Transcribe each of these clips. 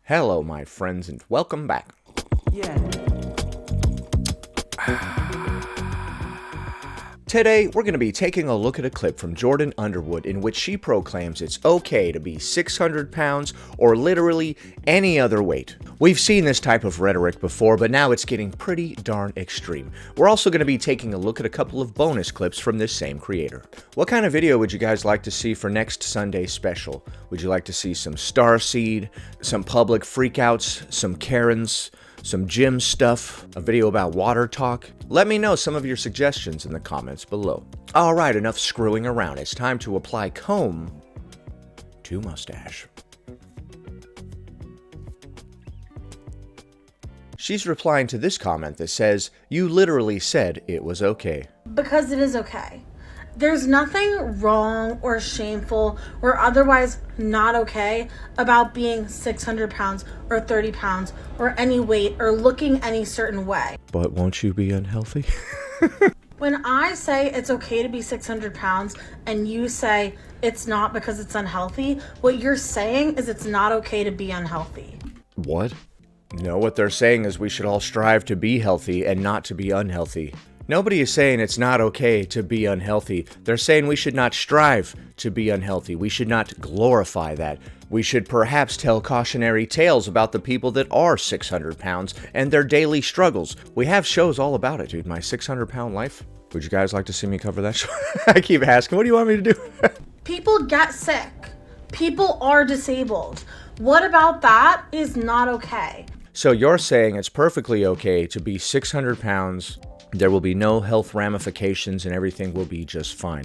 Hello, my friends, and welcome back. Yeah. Today, we're going to be taking a look at a clip from Jordan Underwood in which she proclaims it's okay to be 600 pounds or literally any other weight. We've seen this type of rhetoric before, but now it's getting pretty darn extreme. We're also going to be taking a look at a couple of bonus clips from this same creator. What kind of video would you guys like to see for next Sunday's special? Would you like to see some starseed, some public freakouts, some Karens, some gym stuff, a video about water talk? Let me know some of your suggestions in the comments below. Alright, enough screwing around. It's time to apply comb to mustache. She's replying to this comment that says, "You literally said it was okay." Because it is okay. There's nothing wrong or shameful or otherwise not okay about being 600 pounds or 30 pounds or any weight or looking any certain way. But won't you be unhealthy? When I say it's okay to be 600 pounds and you say it's not because it's unhealthy, what you're saying is it's not okay to be unhealthy. What? No, what they're saying is we should all strive to be healthy and not to be unhealthy. Nobody is saying it's not okay to be unhealthy. They're saying we should not strive to be unhealthy. We should not glorify that. We should perhaps tell cautionary tales about the people that are 600 pounds and their daily struggles. We have shows all about it, dude. My 600-pound life. Would you guys like to see me cover that show? I keep asking, what do you want me to do? People get sick. People are disabled. What about that is not okay? So you're saying it's perfectly okay to be 600 pounds, there will be no health ramifications, and everything will be just fine.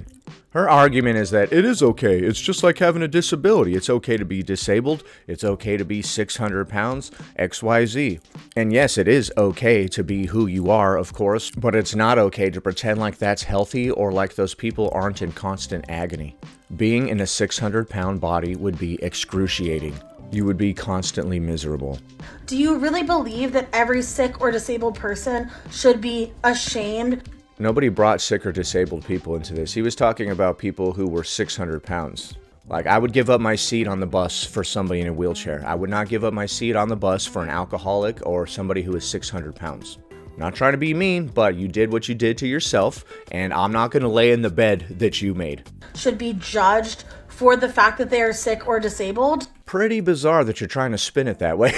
Her argument is that it is okay. It's just like having a disability. It's okay to be disabled. It's okay to be 600 pounds, XYZ. And yes, it is okay to be who you are, of course, but it's not okay to pretend like that's healthy or like those people aren't in constant agony. Being in a 600-pound body would be excruciating. You would be constantly miserable. Do you really believe that every sick or disabled person should be ashamed? Nobody brought sick or disabled people into this. He was talking about people who were 600 pounds. Like, I would give up my seat on the bus for somebody in a wheelchair. I would not give up my seat on the bus for an alcoholic or somebody who is 600 pounds. Not trying to be mean, but you did what you did to yourself, and I'm not going to lay in the bed that you made. Should be judged for the fact that they are sick or disabled? Pretty bizarre that you're trying to spin it that way.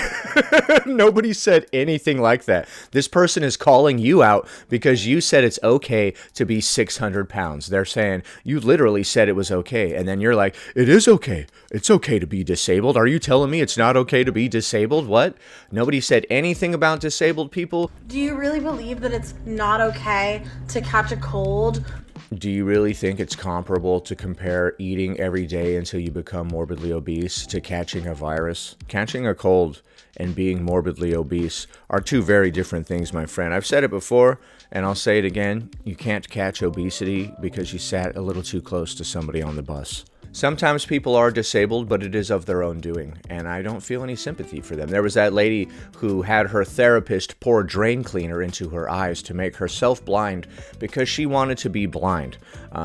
Nobody said anything like that. This person is calling you out because you said it's okay to be 600 pounds. They're saying you literally said it was okay. And then you're like, it is okay. It's okay to be disabled. Are you telling me it's not okay to be disabled? What? Nobody said anything about disabled people. Do you really believe that it's not okay to catch a cold? Do you really think it's comparable to compare eating every day until you become morbidly obese to catching a virus? Catching a cold and being morbidly obese are two very different things, my friend. I've said it before, and I'll say it again. You can't catch obesity because you sat a little too close to somebody on the bus. Sometimes people are disabled, but it is of their own doing, and I don't feel any sympathy for them. There was that lady who had her therapist pour drain cleaner into her eyes to make herself blind because she wanted to be blind.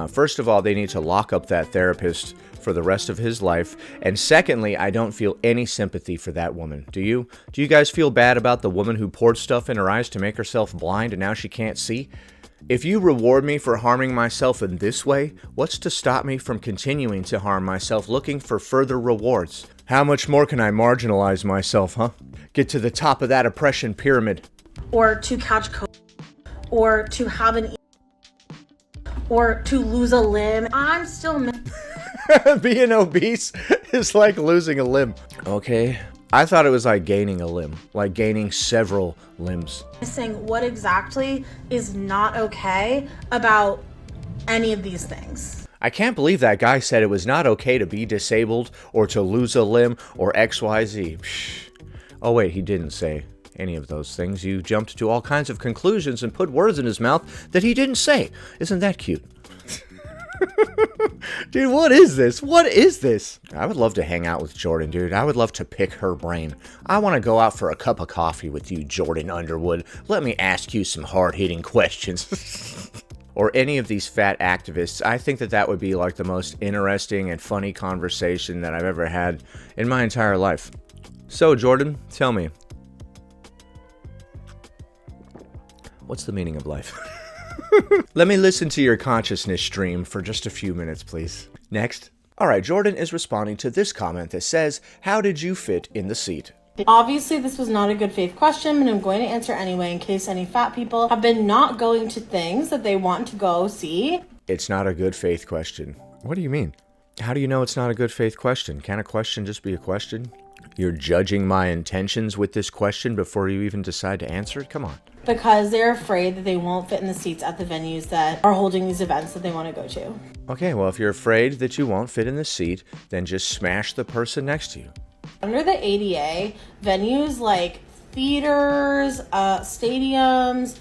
First of all, they need to lock up that therapist for the rest of his life, and secondly, I don't feel any sympathy for that woman. Do you? Do you guys feel bad about the woman who poured stuff in her eyes to make herself blind and now she can't see? If you reward me for harming myself in this way, what's to stop me from continuing to harm myself looking for further rewards? How much more can I marginalize myself, huh? Get to the top of that oppression pyramid. Or to catch cold? Or to have an or to lose a limb? I'm still Being obese is like losing a limb. Okay. I thought it was like gaining a limb, like gaining several limbs. missing what exactly is not okay about any of these things. I can't believe that guy said it was not okay to be disabled or to lose a limb or XYZ. Oh wait, he didn't say any of those things. You jumped to all kinds of conclusions and put words in his mouth that he didn't say. Isn't that cute? Dude, what is this? What is this? I would love to hang out with Jordan, dude. I would love to pick her brain. I want to go out for a cup of coffee with you, Jordan Underwood. Let me ask you some hard-hitting questions. Or any of these fat activists. I think that that would be like the most interesting and funny conversation that I've ever had in my entire life. So, Jordan, tell me, what's the meaning of life? Let me listen to your consciousness stream for just a few minutes, please. Next. All right, Jordan is responding to this comment that says, how did you fit in the seat? Obviously, this was not a good faith question, but I'm going to answer anyway in case any fat people have been not going to things that they want to go see. It's not a good faith question. What do you mean? How do you know it's not a good faith question? Can a question just be a question? You're judging my intentions with this question before you even decide to answer it? Come on. Because they're afraid that they won't fit in the seats at the venues that are holding these events that they want to go to. Okay, well, if you're afraid that you won't fit in the seat, then just smash the person next to you. Under the ADA, venues like theaters, stadiums,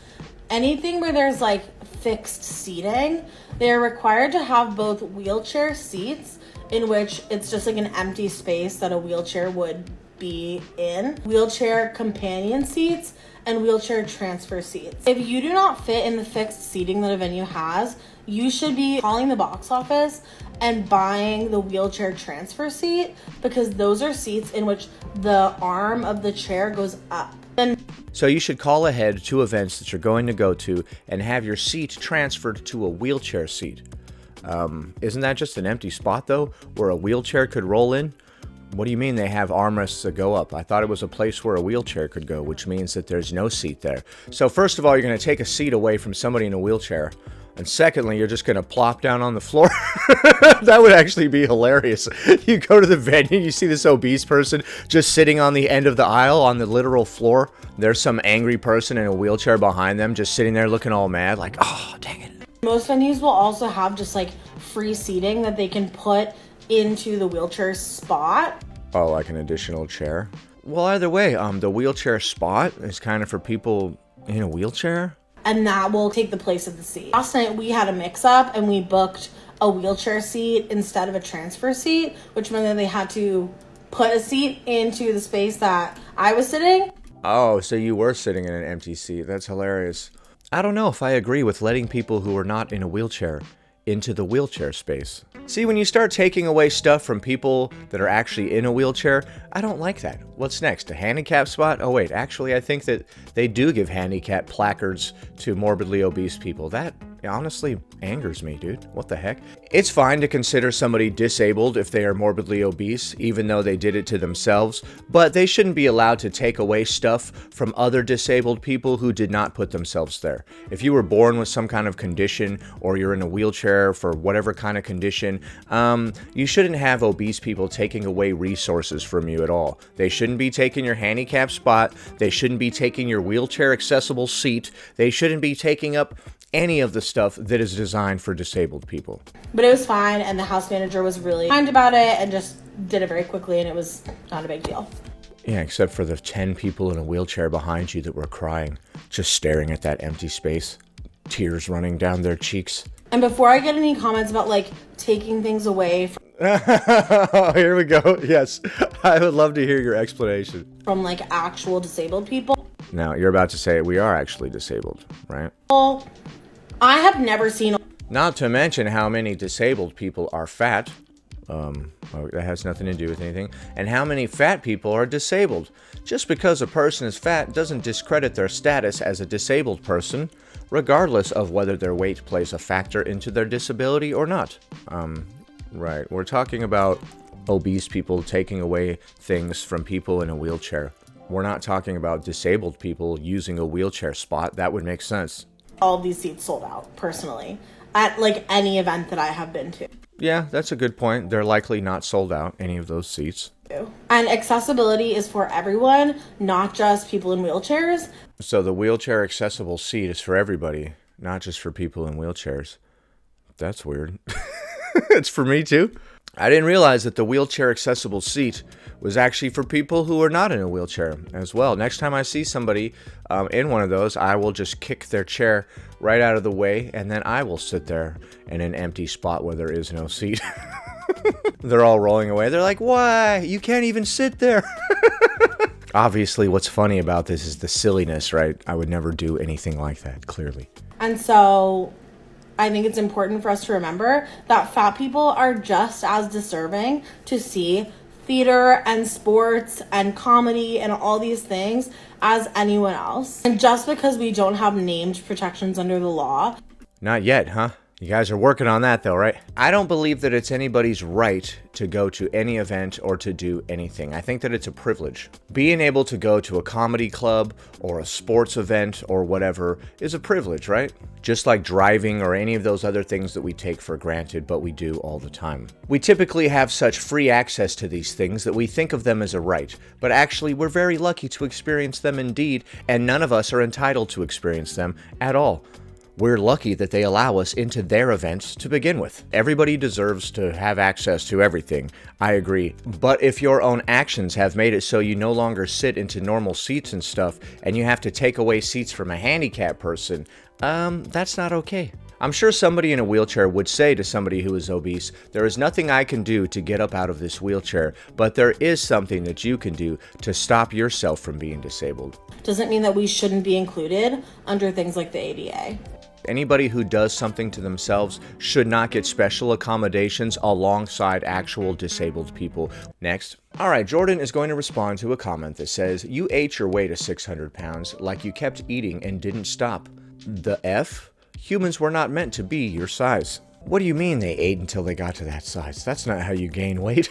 anything where there's like fixed seating, they're required to have both wheelchair seats, in which it's just like an empty space that a wheelchair would be in, wheelchair companion seats, and wheelchair transfer seats. If you do not fit in the fixed seating that a venue has, you should be calling the box office and buying the wheelchair transfer seat, because those are seats in which the arm of the chair goes up. So you should call ahead to events that you're going to go to and have your seat transferred to a wheelchair seat. Isn't that just an empty spot, though, where a wheelchair could roll in? What do you mean they have armrests that go up? I thought it was a place where a wheelchair could go, which means that there's no seat there. So first of all, you're going to take a seat away from somebody in a wheelchair. And secondly, you're just going to plop down on the floor. That would actually be hilarious. You go to the venue, you see this obese person just sitting on the end of the aisle on the literal floor. There's some angry person in a wheelchair behind them just sitting there looking all mad like, oh, dang it. Most venues will also have just like free seating that they can put into the wheelchair spot. Oh, like an additional chair? Well, either way, the wheelchair spot is kind of for people in a wheelchair. And that will take the place of the seat. Last night we had a mix-up and we booked a wheelchair seat instead of a transfer seat, which meant that they had to put a seat into the space that I was sitting. Oh, so you were sitting in an empty seat. That's hilarious. I don't know if I agree with letting people who are not in a wheelchair into the wheelchair space. See, when you start taking away stuff from people that are actually in a wheelchair, I don't like that. What's next? A handicap spot? Oh wait, actually I think that they do give handicap placards to morbidly obese people. That honestly angers me, dude. What the heck? It's fine to consider somebody disabled if they are morbidly obese, even though they did it to themselves, but they shouldn't be allowed to take away stuff from other disabled people who did not put themselves there. If you were born with some kind of condition, or you're in a wheelchair for whatever kind of condition, you shouldn't have obese people taking away resources from you at all. They shouldn't be taking your handicap spot. They shouldn't be taking your wheelchair accessible seat. They shouldn't be taking up any of the stuff that is designed for disabled people. But it was fine, and the house manager was really kind about it and just did it very quickly, and it was not a big deal. Yeah, except for the 10 people in a wheelchair behind you that were crying, just staring at that empty space, tears running down their cheeks. And before I get any comments about like taking things away Here we go. Yes, I would love to hear your explanation. From like actual disabled people. Now, you're about to say we are actually disabled, right? Well, I have never seen. Not to mention how many disabled people are fat. That has nothing to do with anything. And how many fat people are disabled. Just because a person is fat doesn't discredit their status as a disabled person, regardless of whether their weight plays a factor into their disability or not. Right. We're talking about obese people taking away things from people in a wheelchair. We're not talking about disabled people using a wheelchair spot. That would make sense. All of these seats sold out, personally, at like any event that I have been to. Yeah, that's a good point. They're likely not sold out, any of those seats. And accessibility is for everyone, not just people in wheelchairs. So the wheelchair accessible seat is for everybody, not just for people in wheelchairs. That's weird. It's for me too. I didn't realize that the wheelchair accessible seat was actually for people who are not in a wheelchair as well. Next time I see somebody in one of those, I will just kick their chair right out of the way, and then I will sit there in an empty spot where there is no seat. They're all rolling away. They're like, why? You can't even sit there. Obviously, what's funny about this is the silliness, right? I would never do anything like that, clearly. And so I think it's important for us to remember that fat people are just as deserving to see theater and sports and comedy and all these things as anyone else. And just because we don't have named protections under the law. Not yet, huh? You guys are working on that though, right? I don't believe that it's anybody's right to go to any event or to do anything. I think that it's a privilege. Being able to go to a comedy club or a sports event or whatever is a privilege, right? Just like driving or any of those other things that we take for granted, but we do all the time. We typically have such free access to these things that we think of them as a right, but actually we're very lucky to experience them indeed, and none of us are entitled to experience them at all. We're lucky that they allow us into their events to begin with. Everybody deserves to have access to everything. I agree. But if your own actions have made it so you no longer sit into normal seats and stuff, and you have to take away seats from a handicapped person, that's not okay. I'm sure somebody in a wheelchair would say to somebody who is obese, there is nothing I can do to get up out of this wheelchair, but there is something that you can do to stop yourself from being disabled. Doesn't mean that we shouldn't be included under things like the ADA. Anybody who does something to themselves should not get special accommodations alongside actual disabled people. Next. All right, Jordan is going to respond to a comment that says, you ate your way to 600 pounds like you kept eating and didn't stop. The F? Humans were not meant to be your size. What do you mean they ate until they got to that size? That's not how you gain weight.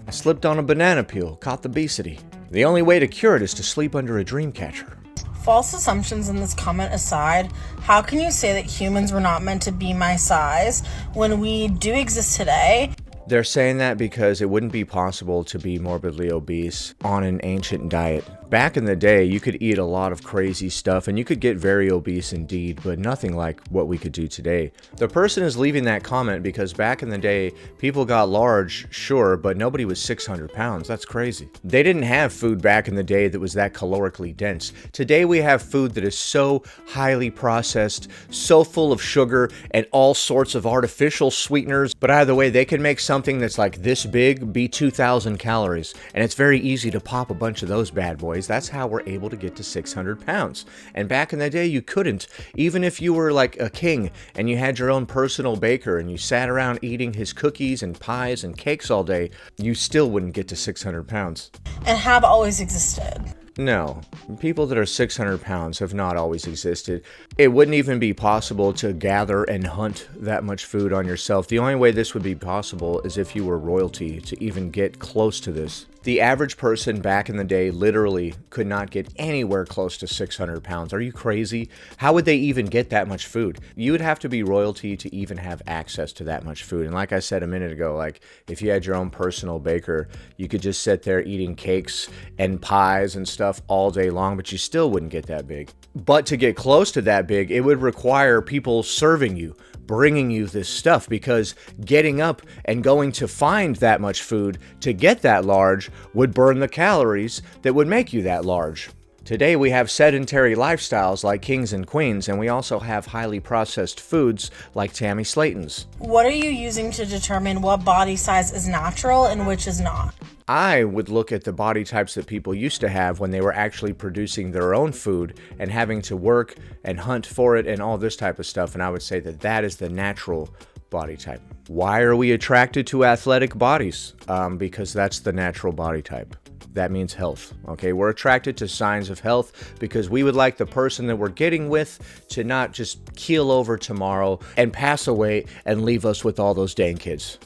I slipped on a banana peel, caught the obesity. The only way to cure it is to sleep under a dream catcher. False assumptions in this comment aside, how can you say that humans were not meant to be my size when we do exist today? They're saying that because it wouldn't be possible to be morbidly obese on an ancient diet. Back in the day, you could eat a lot of crazy stuff and you could get very obese indeed, but nothing like what we could do today. The person is leaving that comment because back in the day, people got large, sure, but nobody was 600 pounds. That's crazy. They didn't have food back in the day that was that calorically dense. Today, we have food that is so highly processed, so full of sugar and all sorts of artificial sweeteners. But either way, they can make something that's like this big be 2,000 calories, and it's very easy to pop a bunch of those bad boys. That's how we're able to get to 600 pounds. And back in the day, you couldn't. Even if you were like a king and you had your own personal baker and you sat around eating his cookies and pies and cakes all day, you still wouldn't get to 600 pounds. And have always existed. No, people that are 600 pounds have not always existed. It wouldn't even be possible to gather and hunt that much food on yourself. The only way this would be possible is if you were royalty to even get close to this. The average person back in the day literally could not get anywhere close to 600 pounds. Are you crazy? How would they even get that much food? You would have to be royalty to even have access to that much food. And like I said a minute ago, like if you had your own personal baker, you could just sit there eating cakes and pies and stuff all day long, but you still wouldn't get that big. But to get close to that big, it would require people serving you, bringing you this stuff, because getting up and going to find that much food to get that large would burn the calories that would make you that large. Today we have sedentary lifestyles like kings and queens, and we also have highly processed foods like Tammy Slaton's. What are you using to determine what body size is natural and which is not? I would look at the body types that people used to have when they were actually producing their own food and having to work and hunt for it and all this type of stuff, and I would say that that is the natural body type. Why are we attracted to athletic bodies? Because that's the natural body type. That means health. Okay, we're attracted to signs of health because we would like the person that we're getting with to not just keel over tomorrow and pass away and leave us with all those dang kids.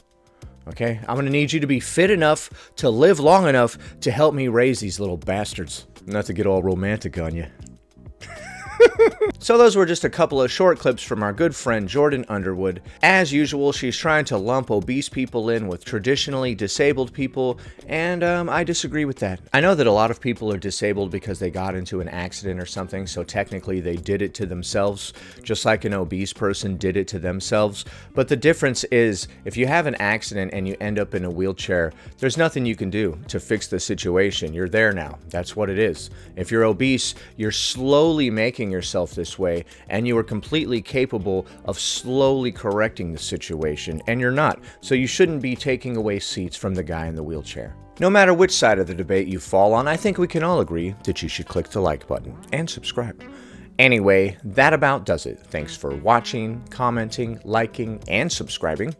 Okay, I'm gonna need you to be fit enough to live long enough to help me raise these little bastards. Not to get all romantic on you. So those were just a couple of short clips from our good friend Jordan Underwood. As usual, she's trying to lump obese people in with traditionally disabled people, and I disagree with that. I know that a lot of people are disabled because they got into an accident or something, so technically they did it to themselves, just like an obese person did it to themselves. But the difference is, if you have an accident and you end up in a wheelchair, there's nothing you can do to fix the situation. You're there now. That's what it is. If you're obese, you're slowly making yourself this way, and you are completely capable of slowly correcting the situation, and you're not, so you shouldn't be taking away seats from the guy in the wheelchair. No matter which side of the debate you fall on, I think we can all agree that you should click the like button and subscribe. Anyway, that about does it. Thanks for watching, commenting, liking, and subscribing,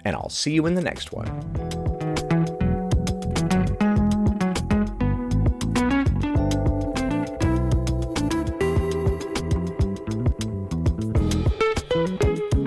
and I'll see you in the next one.